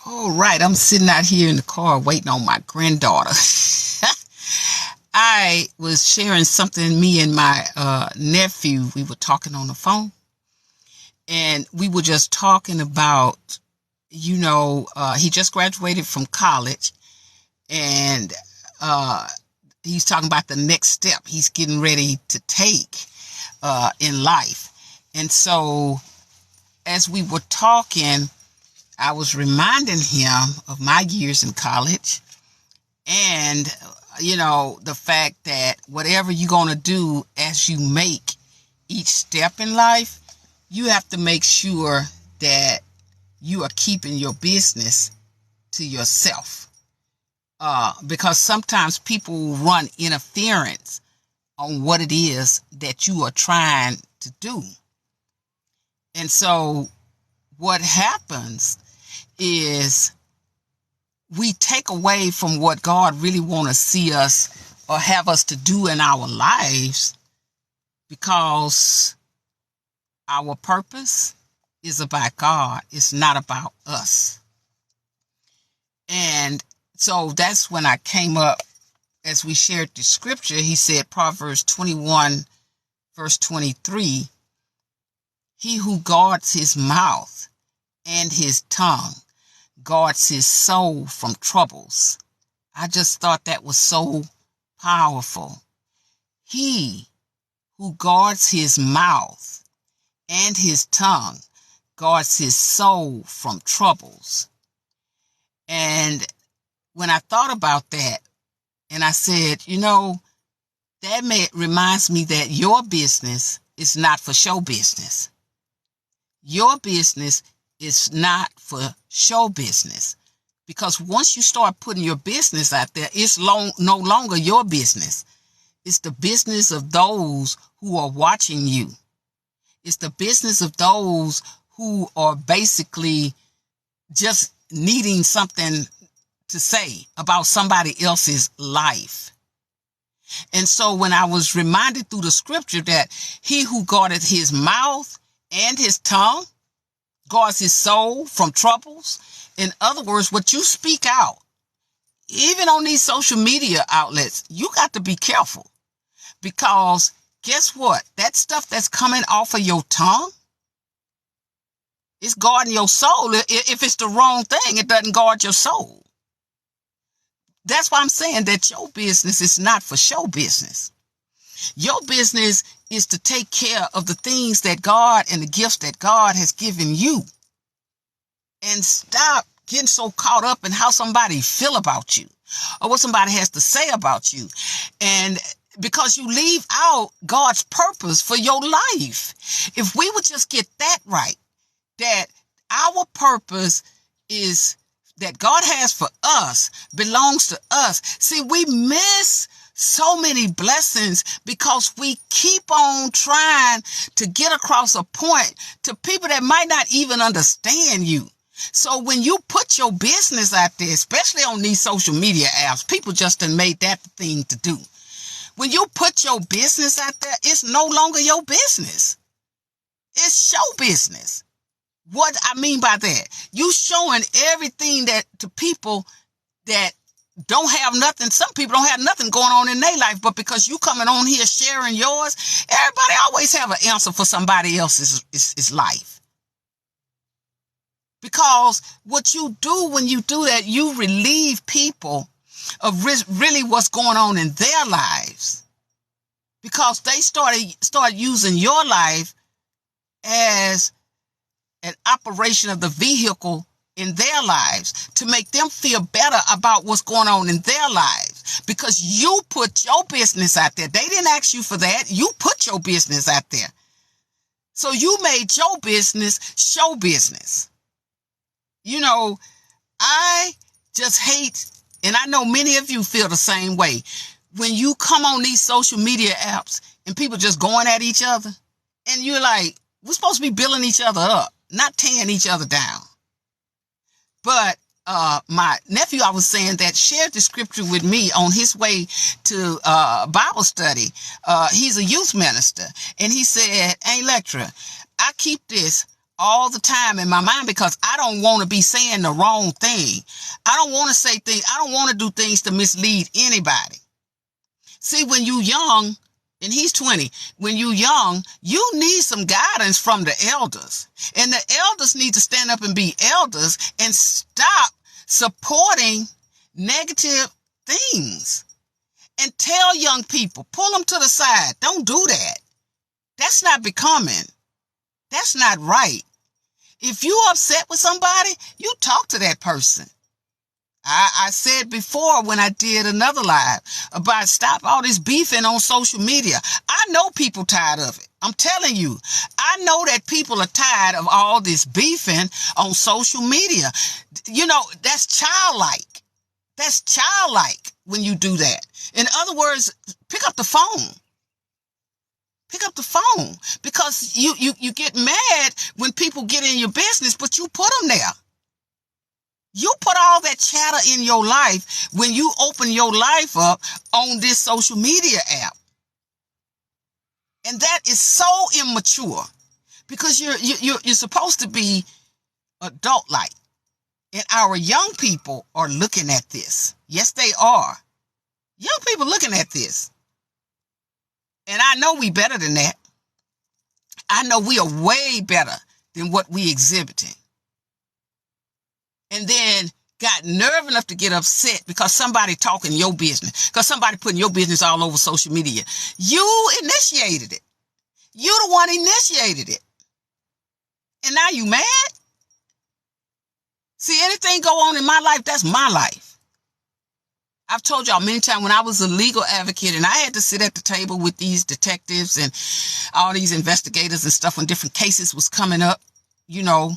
All right, I'm sitting out here in the car waiting on my granddaughter. I was sharing something, me and my nephew, we were talking on the phone, and we were just talking about, he just graduated from college, and he's talking about the next step he's getting ready to take in life. And so as we were talking, I was reminding him of my years in college and, the fact that whatever you're going to do as you make each step in life, you have to make sure that you are keeping your business to yourself. Because sometimes people run interference on what it is that you are trying to do. And so what happens is we take away from what God really want to see us or have us to do in our lives, because our purpose is about God. It's not about us. And so that's when I came up, as we shared the scripture, he said, Proverbs 21, verse 23, he who guards his mouth and his tongue guards his soul from troubles. I just thought that was so powerful. He who guards his mouth and his tongue guards his soul from troubles. And when I thought about that, and I said, that reminds me that your business is not for show business. Your business is not for show business, because once you start putting your business out there, it's no longer your business. It's the business of those who are watching you. It's the business of those who are basically just needing something to say about somebody else's life. And so when I was reminded through the scripture that he who guardeth his mouth and his tongue guards his soul from troubles. In other words, what you speak out, even on these social media outlets, you got to be careful, because guess what? That stuff that's coming off of your tongue, it's guarding your soul. If it's the wrong thing, it doesn't guard your soul. That's why I'm saying that your business is not for show business. Your business is to take care of the things that God and the gifts that God has given you. And stop getting so caught up in how somebody feel about you or what somebody has to say about you. And because you leave out God's purpose for your life. If we would just get that right, that our purpose is that God has for us belongs to us. See, we miss so many blessings because we keep on trying to get across a point to people that might not even understand you. So when you put your business out there, especially on these social media apps, people just done made that the thing to do. When you put your business out there, it's no longer your business. It's show business. What I mean by that, you showing everything that to people that don't have nothing. Some people don't have nothing going on in their life, but because you coming on here sharing yours, everybody always have an answer for somebody else's life. Because what you do when you do that, you relieve people of really what's going on in their lives, because they start using your life as an operation of the vehicle in their lives to make them feel better about what's going on in their lives, because you put your business out there. They didn't ask you for that. You put your business out there. So you made your business show business. I just hate, and I know many of you feel the same way, when you come on these social media apps and people just going at each other, and you're like, we're supposed to be building each other up, not tearing each other down. But my nephew, I was saying, that shared the scripture with me on his way to Bible study. He's a youth minister, and he said, "Hey, Lectra, I keep this all the time in my mind because I don't want to be saying the wrong thing. I don't want to say things. I don't want to do things to mislead anybody. See, when you young, and he's 20, when you young, you need some guidance from the elders. And the elders need to stand up and be elders and stop supporting negative things. And tell young people, pull them to the side. Don't do that. That's not becoming. That's not right. If you're upset with somebody, you talk to that person. I said before when I did another live about stop all this beefing on social media. I know people tired of it. I'm telling you, I know that people are tired of all this beefing on social media. You know, that's childlike. That's childlike when you do that. In other words, pick up the phone. Pick up the phone because you get mad when people get in your business, but you put them there. You put all that chatter in your life when you open your life up on this social media app. And that is so immature because you're supposed to be adult-like. And our young people are looking at this. Yes, they are. Young people looking at this. And I know we better than that. I know we are way better than what we exhibiting. And then got nerve enough to get upset because somebody talking your business, because somebody putting your business all over social media. You initiated it. You the one initiated it. And now you mad? See, anything go on in my life, that's my life. I've told y'all many times when I was a legal advocate and I had to sit at the table with these detectives and all these investigators and stuff when different cases was coming up, you know,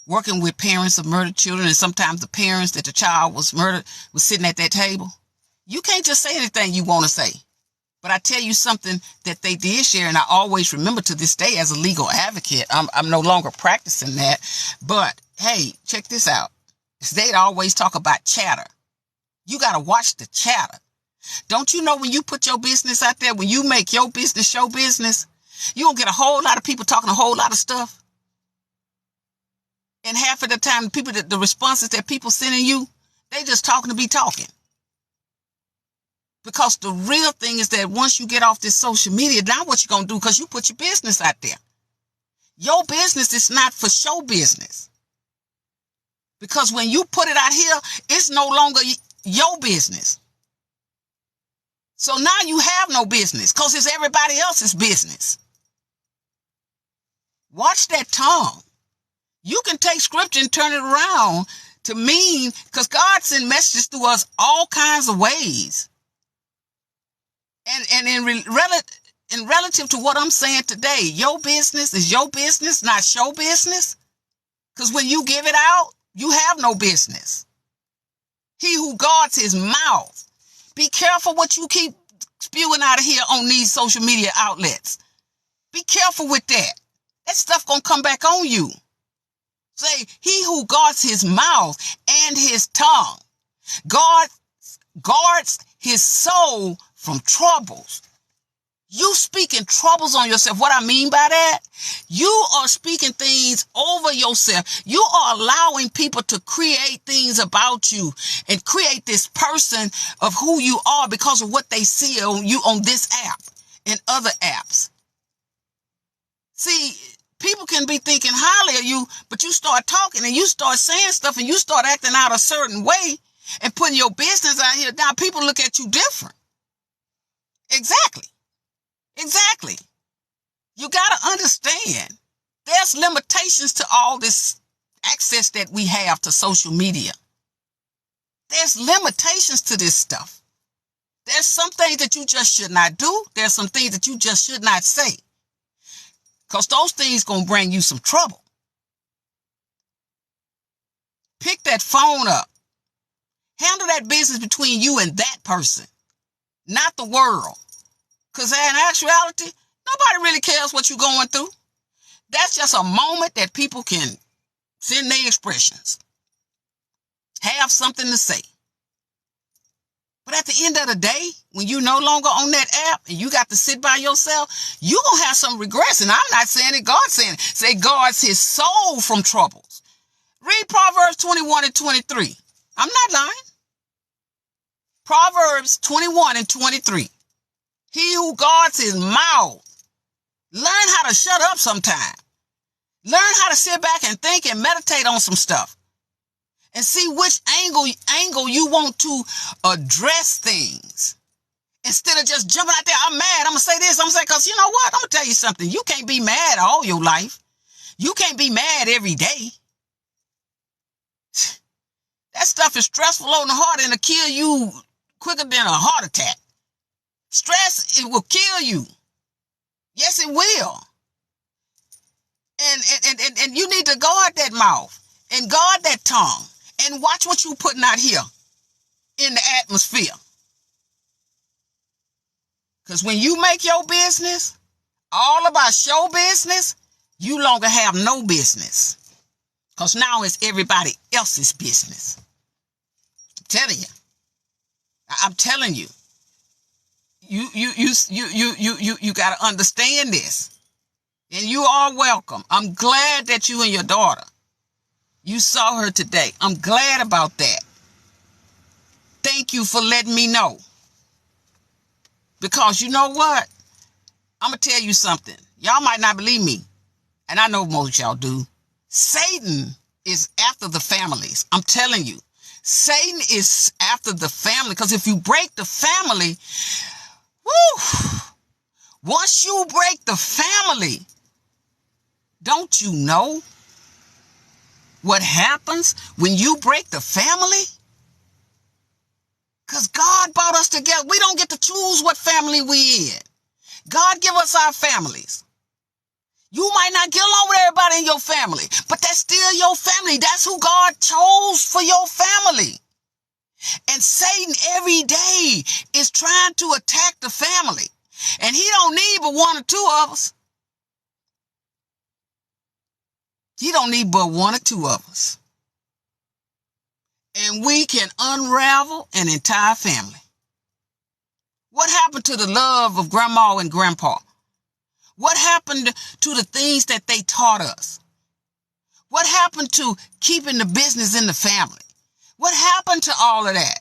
working with parents of murdered children, and sometimes the parents that the child was murdered was sitting at that table. You can't just say anything you want to say. But I tell you something that they did share, and I always remember to this day as a legal advocate. I'm no longer practicing that. But, hey, check this out. They'd always talk about chatter. You got to watch the chatter. Don't you know when you put your business out there, when you make your business your business, you'll get a whole lot of people talking a whole lot of stuff. And half of the time, the responses that people sending you, they just talking to be talking. Because the real thing is that once you get off this social media, now what you going to do? Because you put your business out there. Your business is not for show business. Because when you put it out here, it's no longer your business. So now you have no business because it's everybody else's business. Watch that tongue. You can take scripture and turn it around to mean, because God sends messages to us all kinds of ways. And in relative to what I'm saying today, your business is your business, not show business. Because when you give it out, you have no business. He who guards his mouth. Be careful what you keep spewing out of here on these social media outlets. Be careful with that. That stuff gonna come back on you. Say, he who guards his mouth and his tongue guards his soul from troubles. You speaking troubles on yourself. What I mean by that, you are speaking things over yourself. You are allowing people to create things about you and create this person of who you are because of what they see on you on this app and other apps. See, people can be thinking highly of you, but you start talking and you start saying stuff and you start acting out a certain way and putting your business out here. Now people look at you different. Exactly. You got to understand there's limitations to all this access that we have to social media. There's limitations to this stuff. There's some things that you just should not do. There's some things that you just should not say. Because those things going to bring you some trouble. Pick that phone up. Handle that business between you and that person, not the world. Because in actuality, nobody really cares what you're going through. That's just a moment that people can send their expressions. Have something to say. But at the end of the day, when you no longer on that app and you got to sit by yourself, you're going to have some regrets. And I'm not saying it, God's saying it. Say guards his soul from troubles. Read Proverbs 21 and 23. I'm not lying. Proverbs 21 and 23. He who guards his mouth, learn how to shut up sometime. Learn how to sit back and think and meditate on some stuff. And see which angle you want to address things. Instead of just jumping out there, I'm mad, I'm going to say this, I'm going to say, because you know what? I'm going to tell you something. You can't be mad all your life. You can't be mad every day. That stuff is stressful on the heart and it'll kill you quicker than a heart attack. Stress, it will kill you. Yes, it will. And you need to guard that mouth and guard that tongue and watch what you're putting out here in the atmosphere. Because when you make your business all about show business, you longer have no business. Because now it's everybody else's business. I'm telling you. You got to understand this. And you are welcome. I'm glad that you and your daughter, you saw her today. I'm glad about that. Thank you for letting me know. Because you know what? I'm going to tell you something. Y'all might not believe me. And I know most of y'all do. Satan is after the families. I'm telling you. Satan is after the family. Because if you break the family, whoo, once you break the family, don't you know what happens when you break the family? Because God brought us together. We don't get to choose what family we in. God give us our families. You might not get along with everybody in your family, but that's still your family. That's who God chose for your family. And Satan every day is trying to attack the family. And he don't need but one or two of us. He don't need but one or two of us. And we can unravel an entire family. What happened to the love of grandma and grandpa? What happened to the things that they taught us? What happened to keeping the business in the family? What happened to all of that?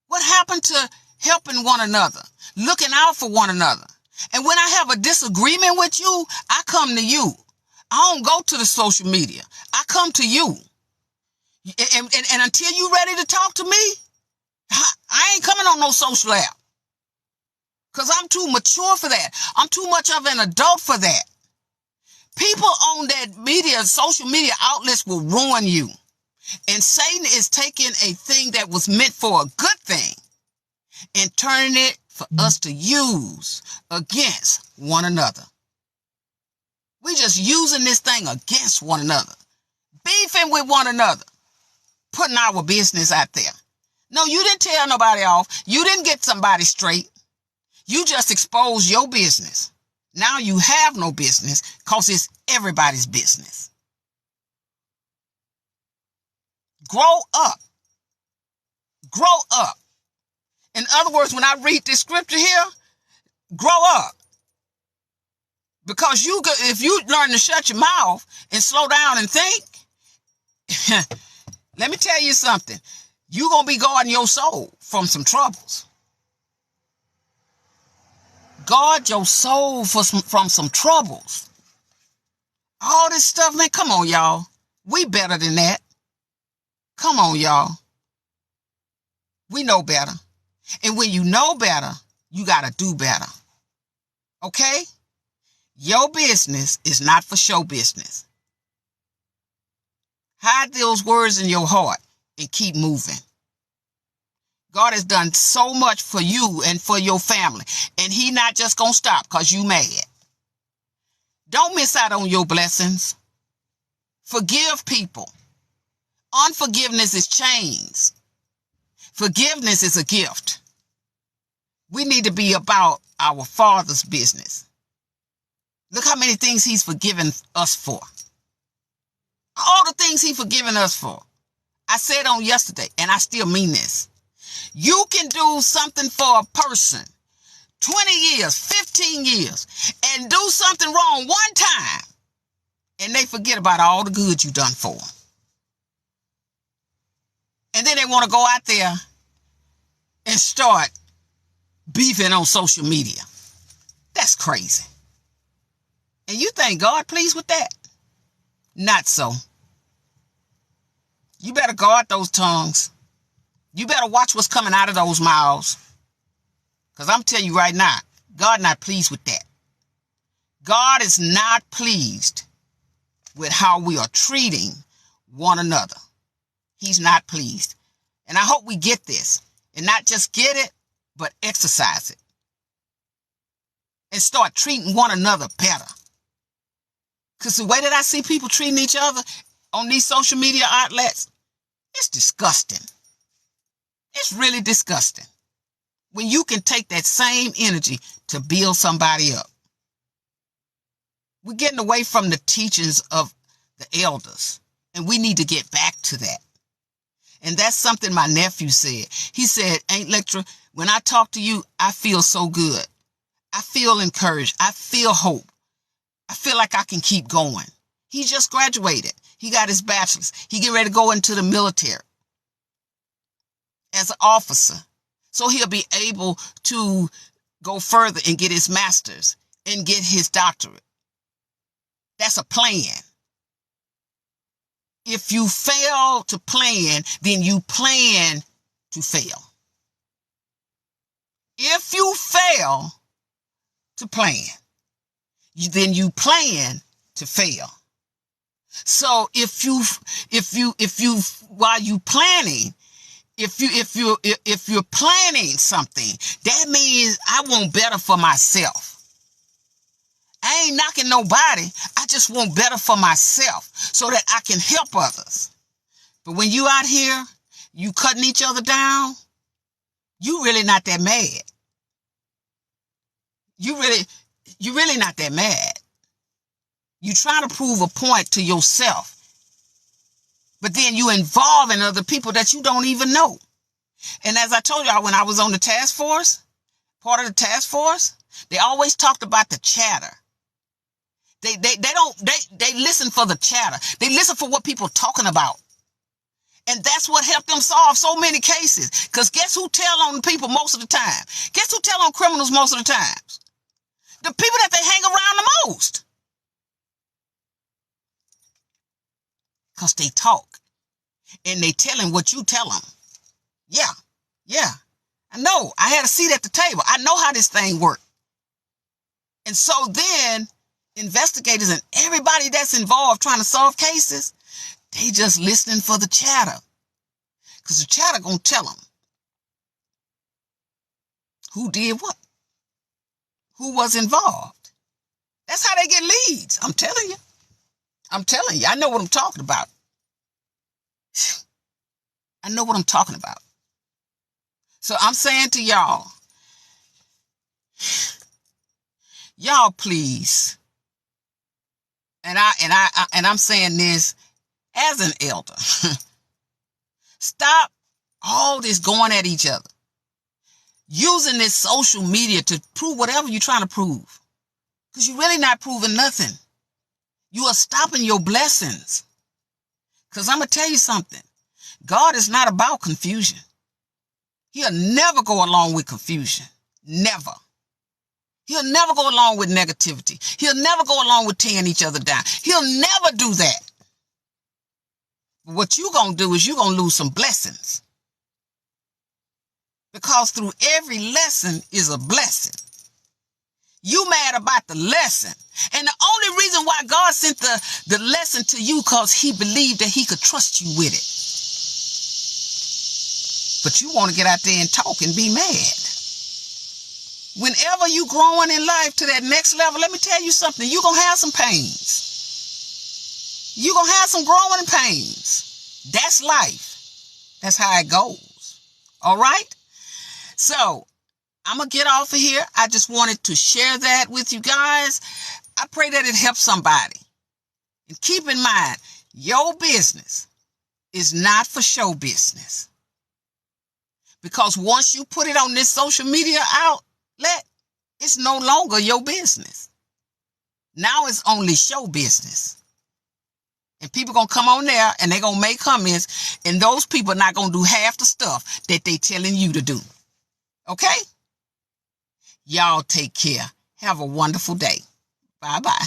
What happened to helping one another, looking out for one another? And when I have a disagreement with you, I come to you. I don't go to the social media. I come to you. And until you're ready to talk to me, I ain't coming on no social app. Because I'm too mature for that. I'm too much of an adult for that. People on that media, social media outlets will ruin you. And Satan is taking a thing that was meant for a good thing and turning it for us to use against one another. We just using this thing against one another. Beefing with one another. Putting our business out there. No, you didn't tell nobody off. You didn't get somebody straight. You just exposed your business. Now you have no business because it's everybody's business. Grow up. Grow up. In other words, when I read this scripture here, grow up. Because if you learn to shut your mouth and slow down and think, let me tell you something. You're going to be guarding your soul from some troubles. Guard your soul from some troubles. All this stuff, man, come on, y'all. We better than that. Come on, y'all. We know better. And when you know better, you got to do better. Okay? Your business is not for show business. Hide those words in your heart and keep moving. God has done so much for you and for your family. And he not just going to stop because you mad. Don't miss out on your blessings. Forgive people. Unforgiveness is chains. Forgiveness is a gift. We need to be about our Father's business. Look how many things he's forgiven us for. All the things he's forgiven us for. I said on yesterday, and I still mean this. You can do something for a person 20 years, 15 years, and do something wrong one time, and they forget about all the good you done for them. And then they want to go out there and start beefing on social media. That's crazy. And you think God pleased with that? Not so. You better guard those tongues. You better watch what's coming out of those mouths. Because I'm telling you right now, God not pleased with that. God is not pleased with how we are treating one another. He's not pleased. And I hope we get this. And not just get it, but exercise it. And start treating one another better. Because the way that I see people treating each other on these social media outlets, it's disgusting. It's really disgusting. When you can take that same energy to build somebody up. We're getting away from the teachings of the elders. And we need to get back to that. And that's something my nephew said. He said, Aunt Lectra, when I talk to you, I feel so good. I feel encouraged. I feel hope. I feel like I can keep going. He just graduated. He got his bachelor's. He get ready to go into the military as an officer. So he'll be able to go further and get his master's and get his doctorate. That's a plan. If you fail to plan, then you plan to fail. If you fail to plan, then you plan to fail. So if you while you planning, if you're planning something, that means I want better for myself. I ain't knocking nobody. I just want better for myself so that I can help others. But when you out here, you cutting each other down, you really not that mad. You really not that mad. You trying to prove a point to yourself, but then you involving other people that you don't even know. And as I told y'all, when I was on the task force, part of the task force, they always talked about the chatter. They listen for the chatter. They listen for what people are talking about. And that's what helped them solve so many cases. Because guess who tell on people most of the time? Guess who tell on criminals most of the times? The people that they hang around the most. Because they talk. And they telling what you tell them. Yeah. I know. I had a seat at the table. I know how this thing works. And so then investigators and everybody that's involved trying to solve cases, they just listening for the chatter. Because the chatter gonna tell them who did what, who was involved. That's how they get leads. I'm telling you. I know what I'm talking about. I know what I'm talking about. So I'm saying to y'all, please. And I'm saying this as an elder. Stop all this going at each other. Using this social media to prove whatever you're trying to prove. Because you're really not proving nothing. You are stopping your blessings. Because I'm going to tell you something. God is not about confusion. He'll never go along with confusion. Never. He'll never go along with negativity. He'll never go along with tearing each other down. He'll never do that. What you're going to do is you're going to lose some blessings. Because through every lesson is a blessing. You mad about the lesson. And the only reason why God sent the lesson to you because he believed that he could trust you with it. But you want to get out there and talk and be mad. Whenever you growing in life to that next level, let me tell you something. You're going to have some pains. You're going to have some growing pains. That's life. That's how it goes. All right? So, I'm going to get off of here. I just wanted to share that with you guys. I pray that it helps somebody. And keep in mind, your business is not for show business. Because once you put it on this social media outlet, it's no longer your business. Now it's only show business. And people going to come on there and they're going to make comments, and those people are not going to do half the stuff that they telling you to do. Okay? Y'all take care. Have a wonderful day. Bye-bye.